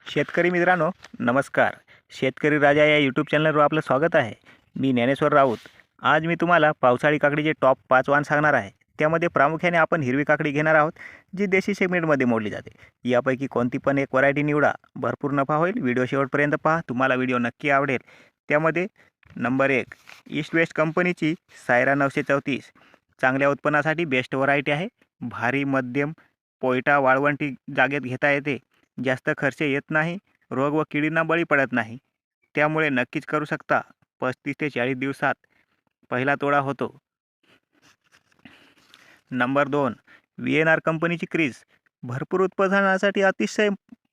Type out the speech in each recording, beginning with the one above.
शेतकरी मित्रांनो, नमस्कार. शेतकरी राजा या यूट्यूब चॅनलवर आपलं स्वागत आहे. मी ज्ञानेश्वर राऊत. आज मी तुम्हाला पावसाळी काकडीचे टॉप 5 वाण सांगणार आहे. त्यामध्ये प्रामुख्याने आपण हिरवी काकडी घेणार आहोत, जी देशी सेगमेंटमध्ये मोडली जाते. यापैकी कोणती पण एक व्हरायटी निवडा, भरपूर नफा होईल. व्हिडिओ शेवटपर्यंत पहा, तुम्हाला व्हिडिओ नक्की आवडेल. त्यामध्ये नंबर 1 ईस्ट वेस्ट कंपनीची सायरा 934 चांगल्या उत्पन्नासाठी बेस्ट व्हरायटी आहे. भारी, मध्यम, पोयटा, वाळवंटी जागेत घेता येते. जास्त खर्च येत नाही, रोग व किडींना बळी पडत नाही. त्यामुळे नक्कीच करू शकता. 35 ते 40 दिवसात पहिला तोडा होतो. नंबर 2 VNR कंपनीची क्रीज भरपूर उत्पादनासाठी अतिशय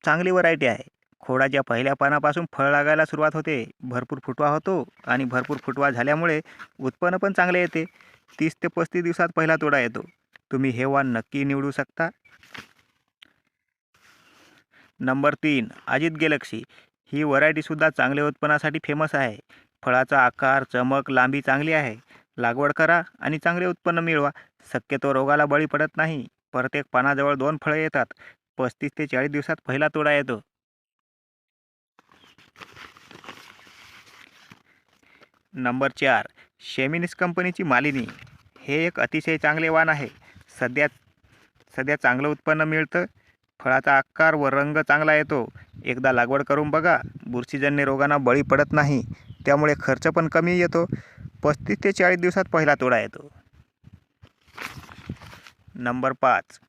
चांगली व्हरायटी आहे. खोडाच्या पहिल्या पानापासून फळ लागायला सुरुवात होते. भरपूर फुटवा होतो आणि भरपूर फुटवा झाल्यामुळे उत्पन्न पण चांगले येते. 30 ते 35 दिवसात पहिला तोडा येतो. तुम्ही हे वाण नक्की निवडू शकता. नंबर 3 अजित गॅलेक्सी ही व्हरायटीसुद्धा चांगल्या उत्पन्नासाठी फेमस आहे. फळाचा आकार, चमक, लांबी चांगली आहे. लागवड करा आणि चांगले उत्पन्न मिळवा. शक्यतो रोगाला बळी पडत नाही. प्रत्येक पानाजवळ 2 फळे येतात. 35 ते 40 दिवसात पहिला तोडा येतो. नंबर 4 शेमिनिस कंपनीची मालिनी हे एक अतिशय चांगले वाण आहे. सध्या चांगलं उत्पन्न मिळतं. फळाचा आकार व रंग चांगला येतो. एकदा लागवड करून बघा. बुरशीजन्य रोगांना बळी पडत नाही. त्यामुळे खर्च पण कमी येतो. 35 ते 40 दिवसात पहिला तोडा येतो. नंबर 5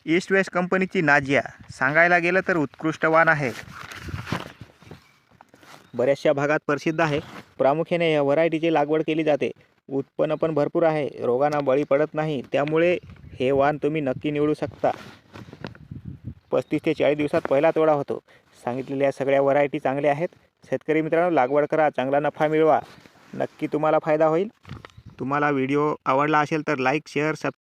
ईस्ट वेस्ट कंपनीची नाजिया सांगायला गेलं तर उत्कृष्ट वाण आहे. बऱ्याचशा भागात प्रसिद्ध आहे. प्रामुख्याने या व्हरायटीची लागवड केली जाते. उत्पन्न पण भरपूर आहे. रोगांना बळी पडत नाही. त्यामुळे हे वाण तुम्ही नक्की निवडू शकता. 35 ते 40 दिवसात पहिला तोडा होतो. सांगितलेल्या सगळ्या व्हरायटी चांगल्या आहेत. शेतकरी मित्रांनो, लागवड करा, चांगला नफा मिळवा. नक्की तुम्हाला फायदा होईल. तुम्हाला व्हिडिओ आवडला असेल तर लाईक, शेअर,